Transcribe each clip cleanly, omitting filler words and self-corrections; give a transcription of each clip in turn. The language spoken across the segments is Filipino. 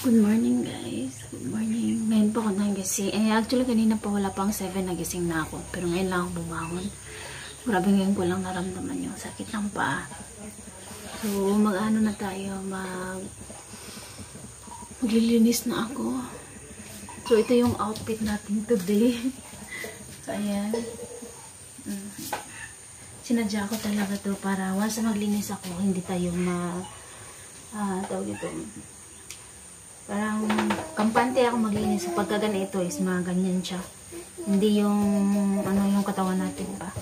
Good morning guys. Good morning. Ngayon po ako nagising. Actually kanina pa wala pang 7 nagising na ako. Pero ngayon lang ako bumangon. Grabe ngayon ko lang naramdaman yung sakit ng paa. So mag-ano na tayo. Maglilinis na ako. So ito yung outfit natin today. So ayan. Sinadya ko talaga to para once maglinis ako, hindi tayo tawag ito. Parang kampante ako maglinis. Pagka ganito is mga ganyan siya. Hindi yung yung katawan natin pa.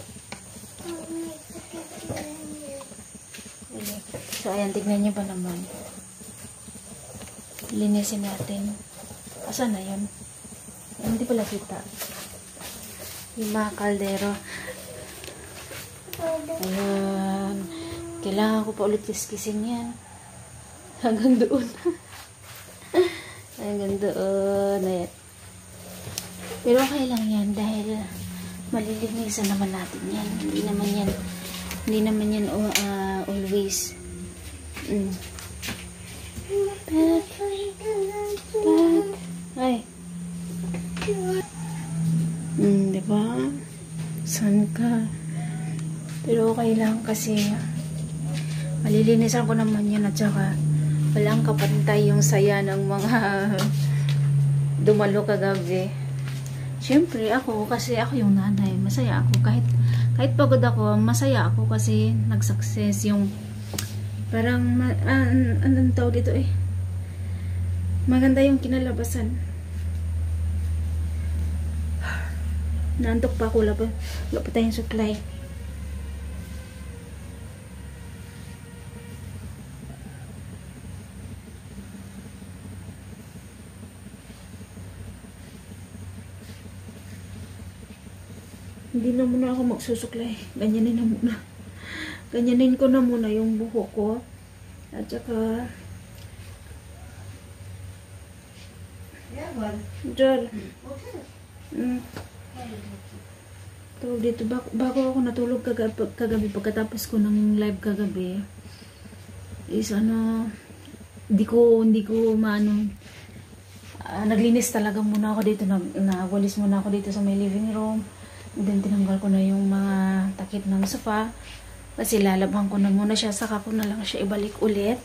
So ayan, tignan niyo pa naman. Linisin natin. Asan na yun? Hindi pala kita. Yung mga kaldero. Ayan. Kailangan ko pa ulit kiskisin yan. Hanggang doon. Hanggang doon. Ayan. Pero okay lang yan dahil malilinisan naman natin yan. Hindi naman yan always. Ay. Diba? Saan ka? Pero okay lang kasi malilinisan ko naman yan at saka walang kapantay yung saya ng mga dumalo kagabi. Siyempre ako, kasi ako yung nanay, masaya ako. Kahit pagod ako, masaya ako kasi nag-success yung parang, anong tawag dito eh. Maganda yung kinalabasan. Naantok pa ako, wala pa tayong supply. Hindi na muna ako magsusuklay. Ganyanin na muna. Ganyanin ko na muna yung buhok ko. At saka Jar. Tawag dito. Bago ako natulog kagabi, pagkatapos ko ng live kagabi, is hindi ko naglinis talaga muna ako dito. Nagwalis muna ako dito sa may living room. Then tinanggal ko na yung mga takip ng sofa kasi lalabhan ko na muna siya, saka ko na lang siya ibalik ulit.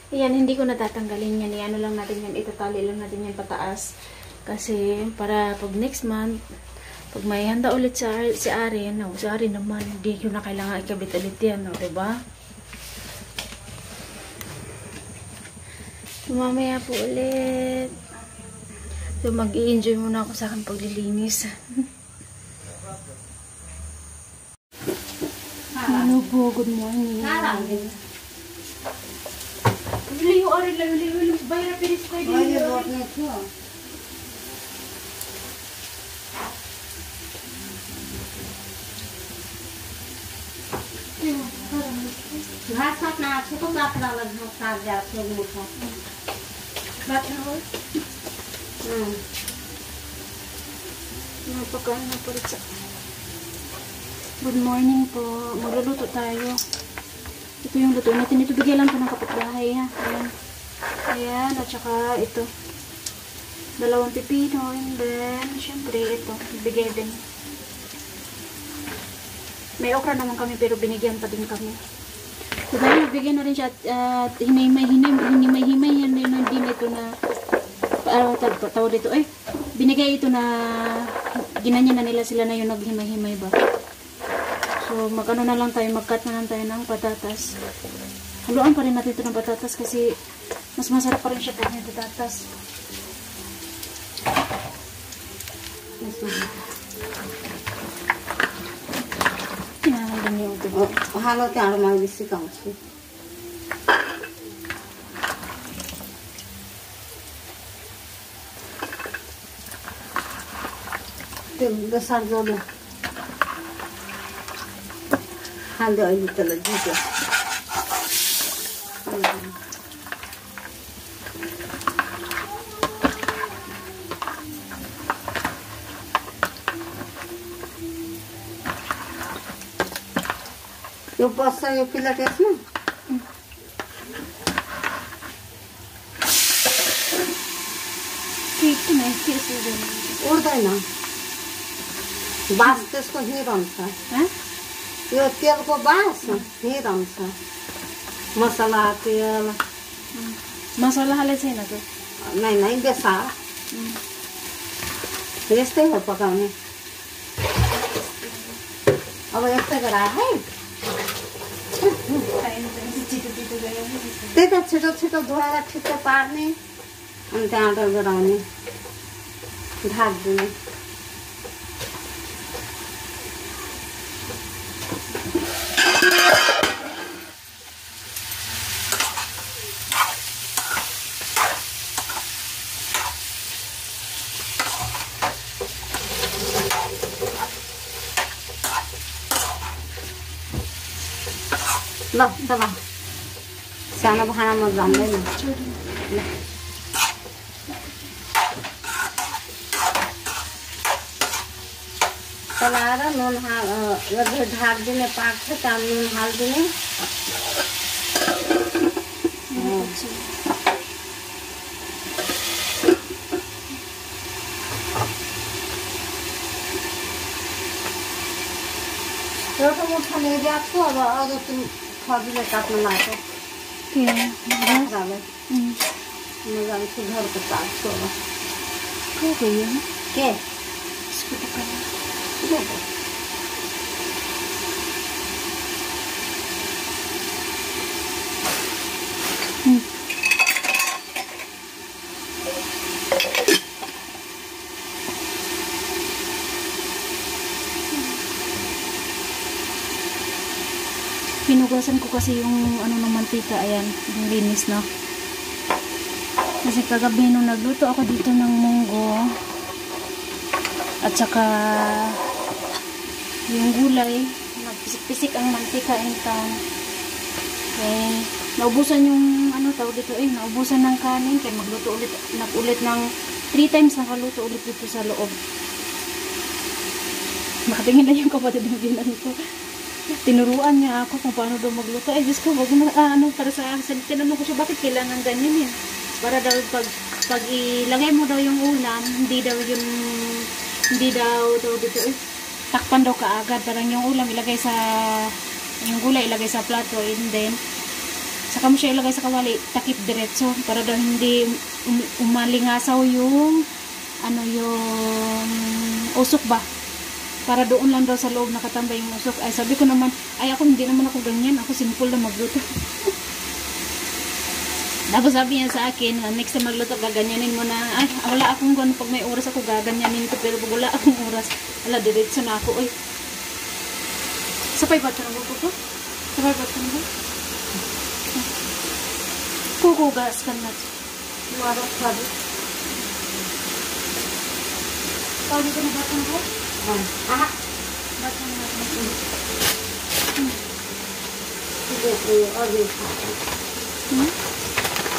Ayan, hindi ko natatanggalin yan. Ano lang natin yan, itatali lang natin yan pataas kasi para pag next month pag may handa ulit si Arin, si Arin naman hindi ko na kailangan ikabit ulit yan, diba? Mamaya po ulit. So, mag-i-enjoy muna ako sa aking paglilinis. Ano po? Good morning. Layo, Ari, layo. Bayra, pilis kayo. Layo, layo. घाट ना को बात ना लग था जा से मुखा बात हो Napakain na po rin. Good morning po. Magluluto tayo. Ito yung luto natin. Ito bigay lang po ng kapitbahay. Ha? Ayan. Ayan. At saka ito. 2 pipino. And then, syempre ito. Bigay din. May okra naman kami pero binigyan pa din kami. So, dahil nabigyan na rin siya at hinimay-himay yan din ito na tawag dito. Binigay ito na ginanyan na nila sila na yung naghimay-himay ba. So, mag-ano na lang tayo, mag-cut na lang tayo ng patatas. Haluan pa rin natin ito ng patatas kasi mas masarap pa rin siya pag may patatas. Yan, yung ito. halo tayo mga bisikang siya. Dasar dulu. Halo aja talaga dito. Yung pasta yung pilates mo. ठीक नाही केस उड्दैन बास त्यसको हिरन्छ यो तेलको बास हिरन्छ मसला तेल मसाला हालेको छैन त नै बेसा यस्तै हो पकाउने अब यस्तै गराए है त्यही त छिटो छिटो धोएर ठिक्क पार्ने अनि त्यहाँबाट गराउने ढाक्दिने ल तब सानो भाँडामा जान्दैन चलाएर नुन ढाकिदिने पाक्छ त्यहाँ नुन हालिदिने एउटा मुठा ल्याइदिएको छु अब अरू सब्जीले काट्नु लाग्छ बाख्रालाई म जान्छु घरको काट्छु अब के Pinugasan ko kasi yung ano ng mantika, ayan, yung linis na. Kasi kagabi nung nagluto ako dito ng munggo at saka yung gulay, nagpisik-pisik ang mantika and kan. Okay, naubusan yung ano tawag dito naubusan ng kanin kaya magluto ulit ng 3 times nakaluto ulit dito sa loob. Makatingin na yung kapatid ng binan ko. Tinuruan niya ako kung paano daw magluto. Ay, Diyos ko, wag mo para sa akin. Tinanong ko siya, bakit kailangan ganyan yan? Para daw, pag ilagay mo daw yung ulam, hindi daw dito, takpan daw kaagad. Parang yung ulam yung gulay ilagay sa plato, and then, saka mo siya ilagay sa kawali, takip diretso. Para daw hindi umalingasaw yung usok ba? Para doon lang daw sa loob nakatambay yung usok. Ay, sabi ko naman, ay ako hindi naman ako ganyan. Ako simple na magluto. Tapos sabi niya sa akin, next time magluto, gaganyanin mo na. Ay, wala akong gano'n. Pag may oras ako, gaganyanin ko. Pero pag wala akong oras, diretso na ako. Uy, sapay ba ito na ko? Sapay ba ito na ko? Kukugas ka na. Luwarap sabi. Tawag dito na ba ito na ko? Batang natin. Sige, order sa akin.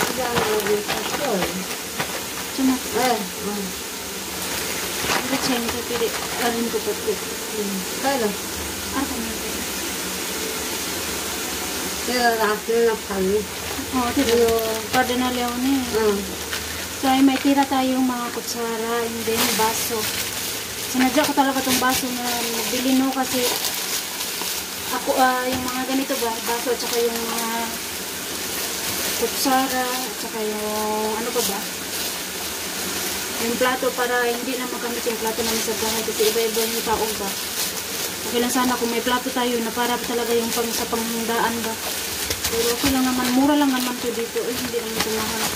Sige, order sa akin. Cuma. Ang chain ko, pili. Alin ko pa ito. Kaya? Ako na ito. Pero natin na kami. Oo, tira. Pwede na liyaw na eh. So, ay may tira tayong mga kutsara and then baso. Sinadya ko talaga itong baso na bili no kasi ako, yung mga ganito ba, baso at saka yung mga kutsara at saka yung ano pa ba, yung plato para hindi na magamit yung plato namin sa bahay kasi iba-iba yung tao ba. Okay lang sana kung may plato tayo na para talaga yung sa panghandaan ba. Pero okay lang naman, mura lang naman to dito, hindi naman ito mahal.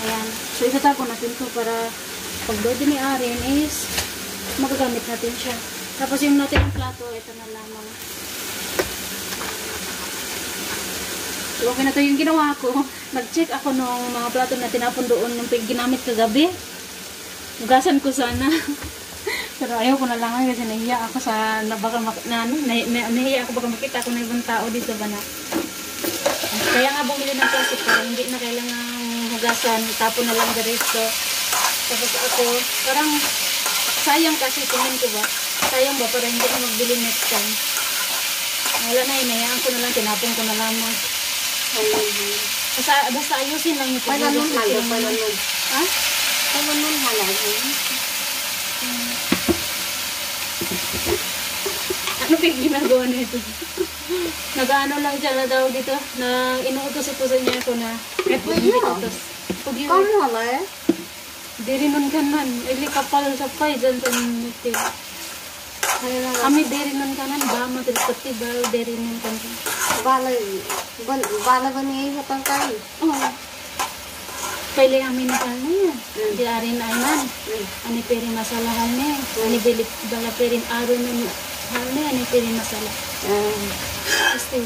Ayan. So itatago natin to para pag doon ni Aaron is magagamit natin siya. Tapos yung natin yung plato, ito na lamang. So, okay na to yung ginawa ko. Nag-check ako nung mga plato na tinapon doon nung ginamit kagabi. Hugasan ko sana. Pero ayaw ko na lang kasi nahiya ako sa nahiya ako baka makita ako ng ibang tao dito ba na. Kaya nga bumili ng plastic para hindi na kailangan hugasan. Tapon na lang diretso. Tapos ako, parang sayang kasi tingin ko ba, sayang ba para hindi ko magbili next time. Wala na, inayaan ko na lang, tinapon ko na lamang. Basta ayusin lang yung pagbulis. Palanon. Ha? Ano nun halagin? Ano pa yung ginagawa nito? Nag-ano lang siya na daw dito. Na inuutos-utosan niya ako na. Inuutos. Pugyo. Kamu halay? Diri nun kanan. Ili kapal sa pay. Diyan sa mitil. Kami diri nun kanan. Ba matipati ba diri nun kanan. Bala ba niya yung tangkay? Oo. Pwede kami na kanan niya. Di arin ayman. Ani peri masalahan niya. Ani bala perin aro nun. Hal niya. Ani peri masalah. Pasti.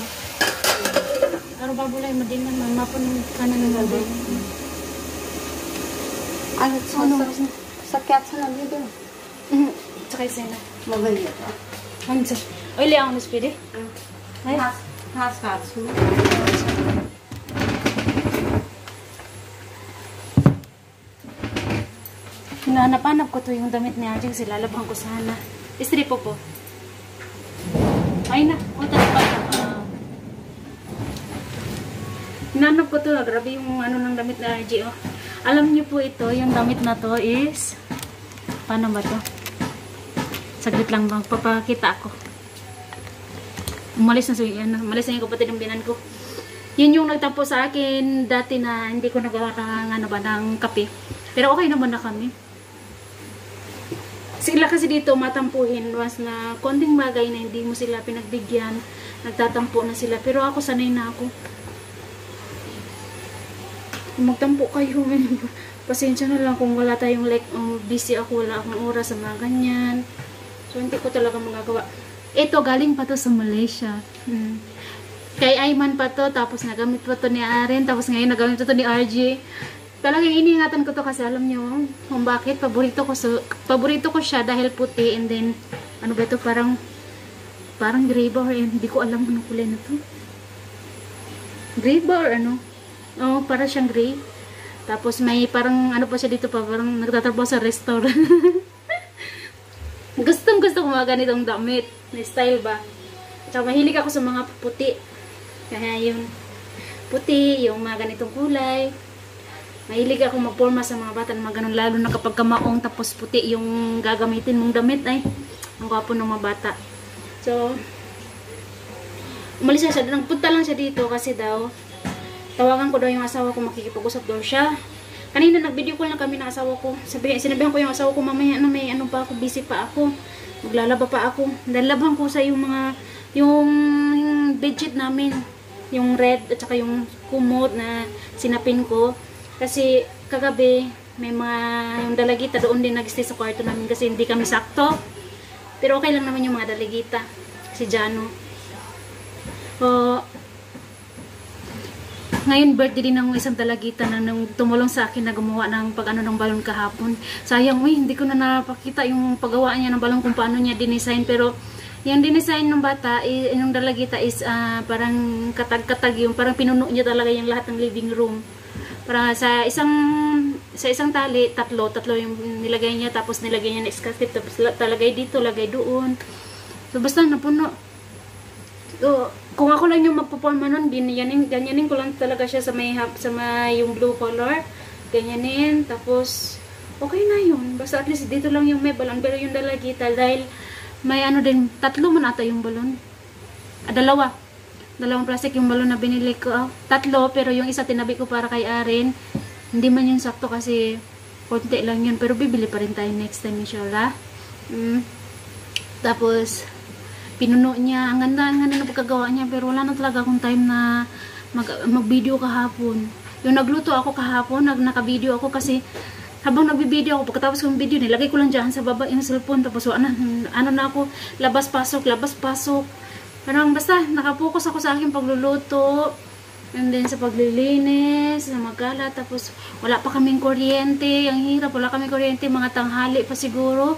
Aro babulay madiman. Mamapon kanan ng babay. Ano sakit sa nabi doon? Sakay sila. Magalit ah. Hansa. Oy, liang mas pwede. Ay. Haskatsu. Hinahanap-hanap ko to yung damit ni Ajeng. Silalabhan ko sana. Istri po. Ay na. O, pa. Hinahanap ko to. Grabe yung ano ng damit ni Ajeng. Oh. Alam niyo po ito, yung damit na to is, paano ba to? Saglit lang bang papakita ako. Umalis na yung kapatid ng binan ko. Yun yung nagtampo sa akin dati na hindi ko nagawa ng kape. Pero okay naman na kami. Sila kasi dito matampuhin was na konting bagay na hindi mo sila pinagbigyan, nagtatampo na sila. Pero ako sanay na ako. Magtampo kayo. Pasensya na lang kung wala tayong busy ako, wala akong oras sa mga ganyan. So, hindi ko talaga magagawa. Ito, galing pa to sa Malaysia. Kay Ayman pa to, tapos nagamit pa to ni Aren, tapos ngayon nagamit pa to ni RJ. Talagang iniingatan ko to kasi alam nyo kung bakit. Paborito ko siya dahil puti, and then, ano ba ito, parang gray ba or hindi ko alam anong kulay na to. Gray ba or ano? Oh, para siyang gray. Tapos may parang ano pa siya dito pa, parang nagtatrabaho sa restaurant. Gustong gusto ko mga ganitong damit. May style ba? Tsaka mahilig ako sa mga puti. Kaya yun. Puti, yung mga ganitong kulay. Mahilig ako magporma sa mga bata na mga ganun. Lalo na kapag kamaong tapos puti yung gagamitin mong damit. Ay, ang gwapo ng mga bata. So, umalis na siya. Nagpunta lang siya dito kasi daw tawagan ko daw yung asawa ko, makikipag-usap daw siya. Kanina nag-video call na kami ng asawa ko. Sinabihan ko yung asawa ko, mamaya na may ano pa ako, busy pa ako. Maglalaba pa ako. Lalabhan ko sa yung mga, yung bedsheet namin. Yung red at saka yung kumot na sinapin ko. Kasi kagabi, may mga, yung dalagita doon din nag-stay sa kwarto namin kasi hindi kami sakto. Pero okay lang naman yung mga dalagita. Si Jano. Ngayon birthday din ng isang dalagita na nung tumulong sa akin na gumawa ng pag-ano ng balon kahapon. Sayang, hindi ko na napakita yung paggawa niya ng balon kung paano niya dinesign. Pero yung dinesign ng bata, yung dalagita is parang katag-katag yung parang pinuno niya talaga yung lahat ng living room. Para sa isang tali, tatlo yung nilagay niya, tapos nilagay niya na escape, tapos talagay dito, lagay doon. So basta napuno. So, kung ako lang yung magpuporma nun, ganyanin ko lang talaga siya sa may yung blue color. Ganyanin, tapos okay na yun. Basta at least dito lang yung may balon. Pero yung dalagita, dahil may ano din, 3 man ata yung balon. Dalawang plastic yung balon na binili ko. 3, pero yung isa tinabi ko para kay Aren. Hindi man yung sakto kasi konti lang yun. Pero bibili pa rin tayo next time inshallah. Tapos pinuno niya, ang ganda ng pagkagawa niya, pero wala na talaga akong time na mag-video kahapon. Yung nagluto ako kahapon, naka-video ako kasi habang nag-video ako, pagkatapos kong video, nilagay ko lang dyan sa baba yung cellphone, tapos ano na ako, labas-pasok. Parang basta, nakapokus ako sa aking pagluluto, and then sa paglilinis, sa magala, tapos wala pa kaming kuryente, ang hirap, wala kaming kuryente, mga tanghali pa siguro.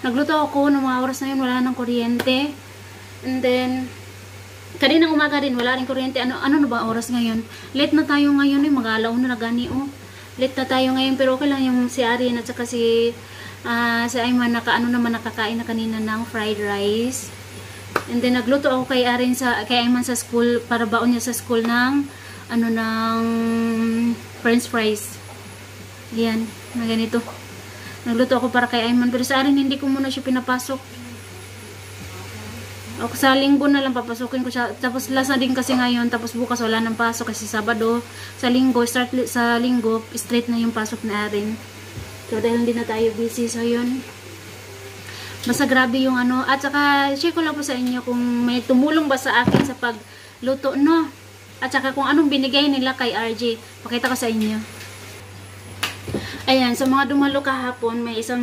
Nagluto ako, ng mga oras na yun, wala nang kuryente. And then, kaninang umaga din, wala rin kuryente. Ano na ba oras ngayon? Late na tayo ngayon, mag-alaw na gani, Late na tayo ngayon, pero okay lang yung si Arin at saka si Ayman, nakakain na kanina ng fried rice. And then, nagluto ako kay Ayman sa school, para baon niya sa school ng, ng french fries. Ayan, na ganito. Nagluto ako para kay Ayman. Pero sa akin, hindi ko muna siya pinapasok. Ako sa linggo na lang papasukin ko siya. Tapos last na din kasi ngayon. Tapos bukas wala nang pasok kasi Sabado. Sa linggo, sa linggo, straight na yung pasok na Arin. So dahil hindi na tayo busy. So yun. Basta grabe yung ano. At saka, share ko lang po sa inyo kung may tumulong ba sa akin sa pagluto, no? At saka kung anong binigay nila kay RJ. Pakita ko sa inyo. Ayan, sa mga dumalo kahapon, may isang,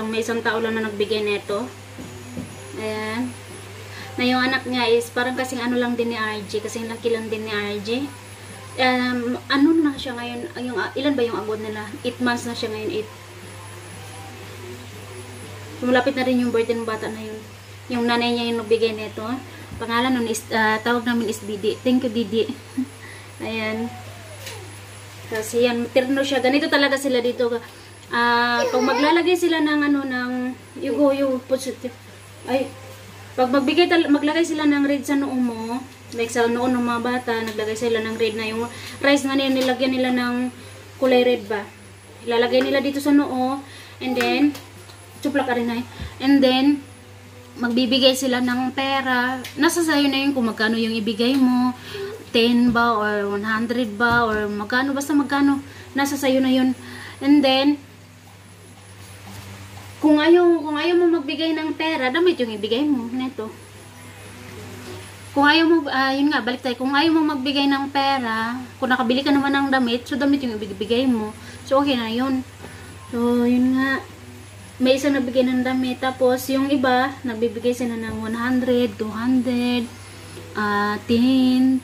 may isang tao lang na nagbigay nito. Ayan. Na yung anak niya is parang kasing lang din ni RJ, kasing laki lang din ni RJ. Ano na siya ngayon, ilan ba yung agod nila? 8 months na siya ngayon, 8. Malapit na rin yung birthday ng bata na yun. Yung nanay niya yung nagbigay nito. Pangalan nun is, tawag namin is Didi. Thank you, Didi. Ayan. Kasi yan, terno siya. Ganito talaga sila dito. Pag maglalagay sila ng yung positive. Ay, pag maglagay sila ng red sa noo mo, like sa noon ng mga bata, naglagay sila ng red na yung rice nga nilagyan nila ng kulay red ba. Ilalagay nila dito sa noo, and then, chuplak ka rin ay. And then, magbibigay sila ng pera. Nasa sayo na yun kung magkano yung ibigay mo. 10 ba or 100 ba or magkano, basta magkano. Nasa sayo na yun. And then, kung ayaw mo magbigay ng pera, damit yung ibigay mo. Neto. Kung ayaw mo, yun nga, balik tayo. Kung ayaw mo magbigay ng pera, kung nakabili ka naman ng damit, so damit yung ibigay mo. So, okay na yun. So, yun nga. May isang nagbigay ng damit. Tapos, yung iba, nagbibigay sila ng 100, 200, 10,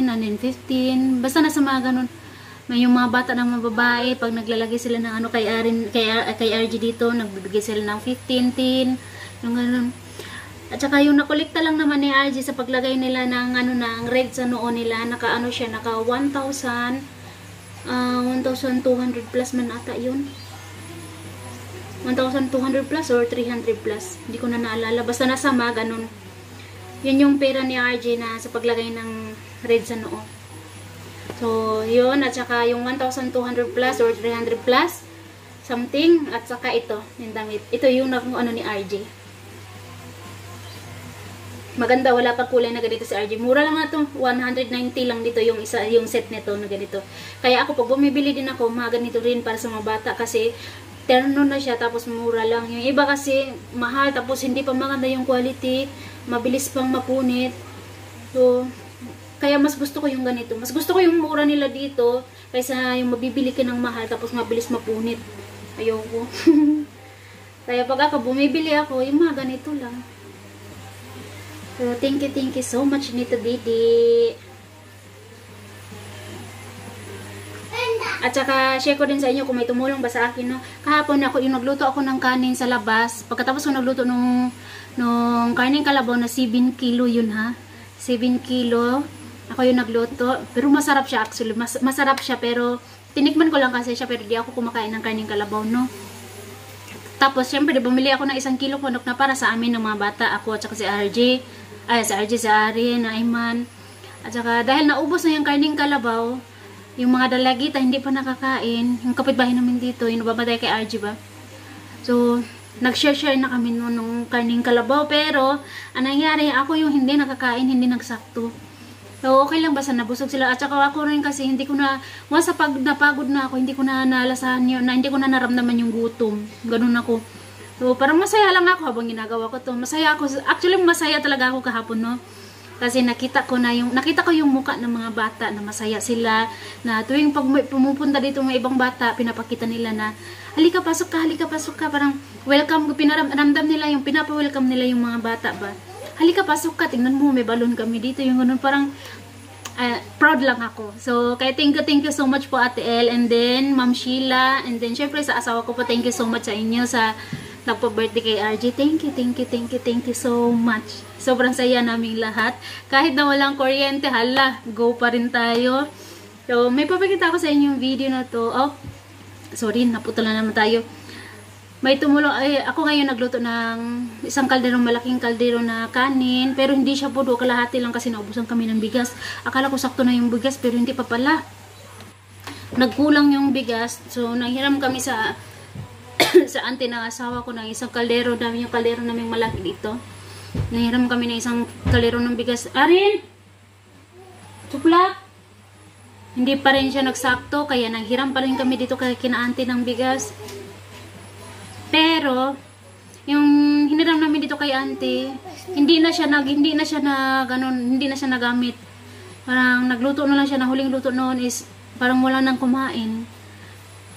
and then 15. Basta nasa mga ganun. May yung mga bata ng mga babae, pag naglalagay sila ng kay RG dito, nagbibigay sila ng 15, 10, yung ganun. At saka yung nakolekta lang naman ni RG sa paglagay nila ng ng red sa noo nila, naka 1,200 plus man ata yun. 1,200 plus or 300 plus. Hindi ko na naalala. Basta nasama, ganun. Yun yung pera ni RJ na sa paglagay ng red sa noo. So, yun. At saka yung 1,200 plus or 300 plus something. At saka ito, yung damit. Ito yung ni RJ. Maganda. Wala pa kulay na ganito si RJ. Mura lang na ito. 190 lang dito yung set nito na ganito. Kaya ako, pag bumibili din ako, mga ganito rin para sa mga bata. Kasi terno na siya, tapos mura lang. Yung iba kasi mahal, tapos hindi pa maganda yung quality, mabilis pang mapunit. So, kaya mas gusto ko yung ganito. Mas gusto ko yung mura nila dito, kaysa yung mabibili ka ng mahal, tapos mabilis mapunit. Ayoko. Kaya pag ako bumibili ako, yung mga ganito lang. So, thank you so much nito, Didi. At saka, share ko din sa inyo kung may tumulong ba sa akin, no? Kahapon yung nagluto ako ng kanin sa labas. Pagkatapos ko nagluto nung kanin kalabaw na 7 kilo yun, ha? 7 kilo. Ako yung nagluto. Pero masarap siya, actually. Masarap siya, pero tinikman ko lang kasi siya, pero di ako kumakain ng kanin kalabaw, no? Tapos, syempre, bumili ako ng 1 kilo punok na para sa amin ng mga bata. Ako at saka si RJ. Si Arin, Ayman. At saka, dahil naubos na yung kanin kalabaw, yung mga dalagita hindi pa nakakain, yung kapitbahay namin dito, yung nababatay kay RG ba. So, nag-share na kami nung karning kalabaw, pero ang nangyari, ako yung hindi nakakain, hindi nagsakto. So, okay lang basta nabusog sila. At saka ako rin kasi, hindi ko na, once sa pag napagod na ako, hindi ko na nalasahan yun, hindi ko na naramdaman yung gutom. Ganun ako. So, parang masaya lang ako habang ginagawa ko to. Masaya ako. Actually, masaya talaga ako kahapon, no? Kasi nakita ko yung muka ng mga bata na masaya sila, na tuwing pag pumupunta dito ng ibang bata, pinapakita nila na halika pasok ka, parang welcome, pinaramdam nila yung pinapa-welcome nila yung mga bata ba. Halika pasok ka, tingnan mo may balon kami dito, yung ganun, parang proud lang ako. So kaya thank you so much po Ate El, and then Ma'am Sheila, and then syempre sa asawa ko po, thank you so much sa inyo sa nagpa-birthday kay RJ. Thank you so much. Sobrang saya naming lahat. Kahit na walang kuryente, hala, go pa rin tayo. So, may papakita ako sa inyo yung video na to. Oh, sorry, naputol na naman tayo. May tumulong, ako ngayon nagluto ng isang malaking kaldero na kanin, pero hindi siya pudo, kalahati lang kasi naubusan kami ng bigas. Akala ko sakto na yung bigas, pero hindi pa pala. nagkulang yung bigas. So nanghiram kami sa sa auntie ng asawa ko ng isang kaldero, dami yung kaldero namin malaki dito. Nanghiram kami ng isang kaldero ng bigas. Arin! Tuklak! Hindi pa rin siya nagsakto, kaya nanghiram pa rin kami dito kay kina auntie ng bigas. Pero yung hiniram namin dito kay auntie, hindi na siya nagamit. Parang nagluto na lang siya, na huling luto noon is parang wala nang kumain.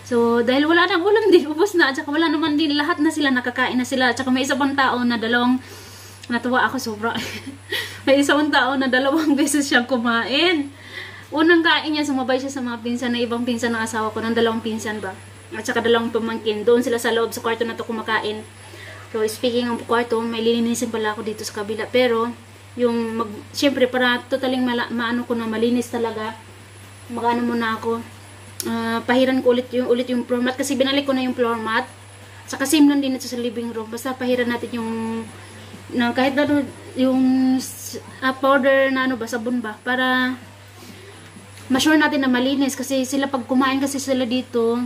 So, dahil wala nang ulam din, ubos na. At saka wala naman din, lahat na sila, nakakain na sila. At saka may isa pang tao na natuwa ako sobra. May isa pang tao na 2 beses siyang kumain. Unang kain niya, sumabay siya sa mga pinsan na ibang pinsan ng asawa ko, ng 2 pinsan ba. At saka 2 pamangkin. Doon sila sa loob, sa kwarto na to kumakain. So, speaking ng kwarto, may lilinisin pala ako dito sa kabila. Pero, siyempre, para totaling maano ko na malinis talaga, mag-ano muna ako. Pahiran ko ulit yung floor mat kasi binalik ko na yung floor mat. Saka same lang din ito sa living room. Basta pahiran natin kahit ano yung powder na sabon ba, para ma-sure natin na malinis kasi sila pag kumain kasi sila dito,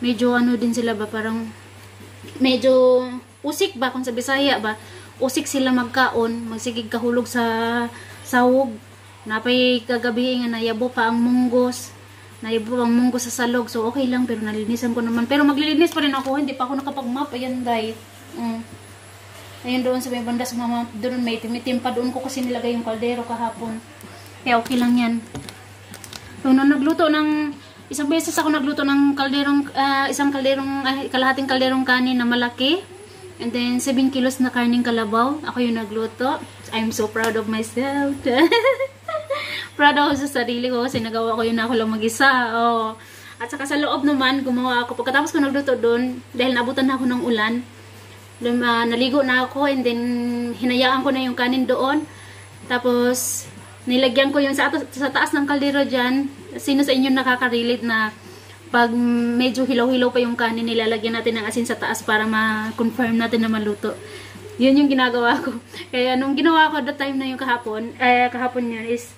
medyo ano din sila ba, parang medyo usik ba kung sa Bisaya ba. Usik sila magkaon, magsigig kahulog sa sahog. Napay kagabi nga nayabo pa ang munggos. Naibo ang munggo sa salog. So, okay lang. Pero nalinisan ko naman. Pero maglilinis pa rin ako. Hindi pa ako nakapag-map. Ayan, day. Ayan doon sa may banda sa mama. Doon may timitim pa. Doon ko kasi nilagay yung kaldero kahapon. Kaya okay lang yan. So, nung nagluto ng... Isang beses ako nagluto ng kalahating kalderong kanin na malaki. And then, 7 kilos na karning kalabaw. Ako yung nagluto. I'm so proud of myself. Proud ako sa sarili ko kasi nagawa ko yun na ako lang mag-isa. Oh. At saka sa loob naman, gumawa ako. Pagkatapos ko nagluto doon, dahil nabutan na ako ng ulan, naligo na ako and then hinayaan ko na yung kanin doon. Tapos, nilagyan ko yung sa taas ng kaldero dyan. Sino sa inyo nakaka-relate na pag medyo hilaw-hilaw pa yung kanin, nilalagyan natin ng asin sa taas para ma-confirm natin na maluto. Yun yung ginagawa ko. Kaya nung ginawa ko that time na yung kahapon yun is,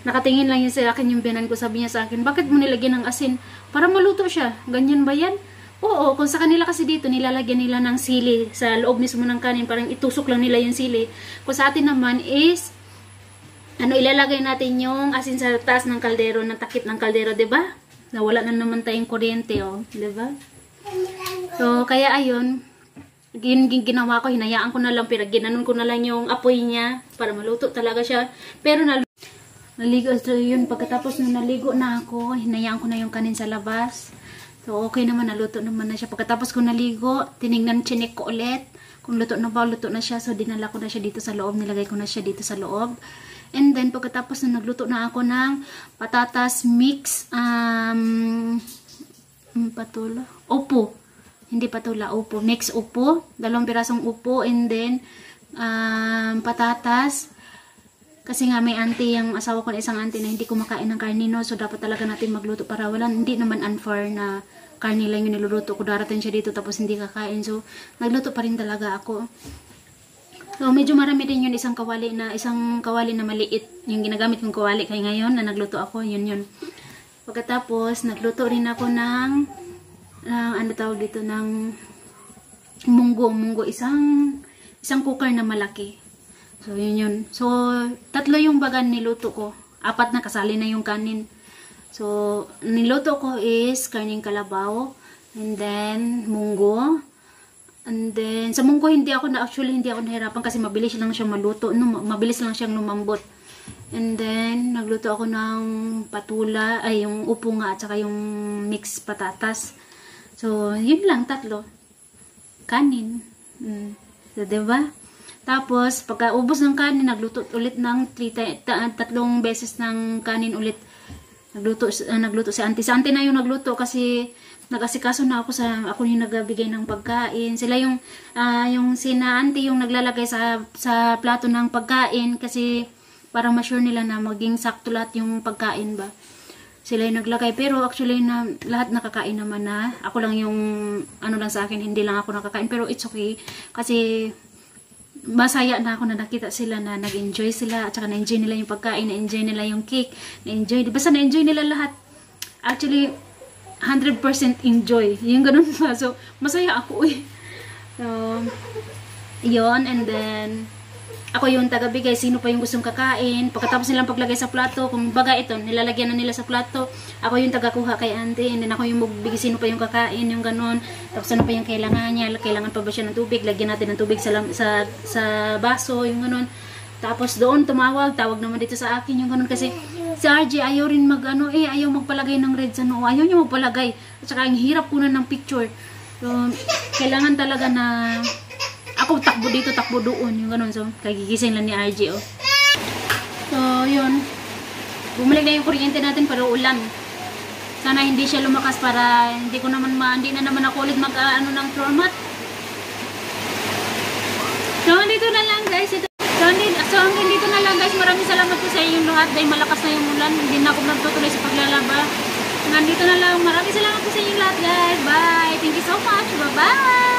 nakatingin lang yun sa akin yung biyanan ko. Sabi niya sa akin, bakit mo nilagyan ng asin? Para maluto siya. Ganyan ba yan? Oo, kung sa kanila kasi dito, nilalagyan nila ng sili sa loob mismo ng kanin. Parang itusok lang nila yung sili. Kung sa atin naman is, ilalagay natin yung asin sa taas ng kaldero, ng takip ng kaldero, diba? Nawala na naman tayong kuryente, oh. Diba? So, kaya ayun, ginawa ko, hinayaan ko na lang, pero ginanon ko na lang yung apoy niya para maluto talaga siya. Pero naligo, so yun, pagkatapos nung naligo na ako, hinayaan ko na yung kanin sa labas. So, okay naman, naluto naman na siya. Pagkatapos ko naligo, chinek ko ulit kung luto na ba, luto na siya. So, dinala ko na siya dito sa loob, nilagay ko na siya dito sa loob. And then, pagkatapos nung nagluto na ako ng patatas mix, patula, upo. Hindi patula, upo. Mix upo, 2 pirasong upo, and then, patatas. Kasi nga may auntie, yung asawa ko na isang auntie na hindi kumakain ng karnino. So, dapat talaga natin magluto para hindi naman unfair na karni lang yung niluluto ko. Darating siya dito tapos hindi kakain. So, nagluto pa rin talaga ako. So, medyo marami din yun. Isang kawali na maliit. Yung ginagamit kong kawali kaya ngayon na nagluto ako. Yun. Pagkatapos, nagluto rin ako ng munggo. Isang cooker na malaki. So, yun. So, 3 yung bagan niluto ko. 4 na, kasali na yung kanin. So, niluto ko is karning kalabaw. And then, munggo. And then, sa munggo, hindi ako nahirapan kasi mabilis lang siyang maluto. Mabilis lang siyang lumambot. And then, nagluto ako ng patula, yung upo nga, at saka yung mix patatas. So, yun lang, 3. Kanin. So, diba? Tapos, pagka ubos ng kanin, nagluto ulit ng 3 beses ng kanin ulit. Nagluto si auntie. Si auntie na yung nagluto kasi nag-asikaso na ako yung nagbibigay ng pagkain. Sila yung sina auntie yung naglalagay sa plato ng pagkain kasi para ma-sure nila na maging sakto lahat yung pagkain ba. Sila yung naglagay. Pero actually, lahat nakakain naman na. Ako lang yung, lang sa akin, hindi lang ako nakakain. Pero it's okay. Kasi, masaya na ako na nakita sila na nag-enjoy sila. At saka na-enjoy nila yung pagkain, na-enjoy nila yung cake, na-enjoy. Basta na-enjoy nila lahat. Actually, 100% enjoy. Yung ganun pa. So, masaya ako eh. Yun, and then, ako yung tagabigay, sino pa yung gustong kakain. Pagkatapos nilang paglagay sa plato, kung baga ito, nilalagyan na nila sa plato, ako yung tagakuha kay auntie, and then ako yung magbigay sino pa yung kakain, yung ganun. Tapos ano pa yung kailangan niya, kailangan pa ba siya ng tubig, lagyan natin ng tubig sa baso, yung ganun. Tapos doon tawag naman dito sa akin, yung ganun, kasi si RJ ayaw rin ayaw magpalagay ng red sa noo, ayaw niya magpalagay. At saka ang hirap kunan ng picture. So, kailangan talaga na ako takbo dito, takbo doon, yung ganun. So, kagigising lang ni RJ, oh. So, yun. Bumalik na yung kuryente natin para ulan. Sana hindi siya lumakas para hindi na naman ako ulit ng floor mat. So, dito na lang guys. Hanggang dito na lang guys. Maraming salamat po sa inyong lahat. Dahil malakas na yung ulan. Hindi na ako nagtutuloy sa paglalaba. Hanggang dito na lang. Maraming salamat po sa inyong lahat guys. Bye. Thank you so much. Bye-bye.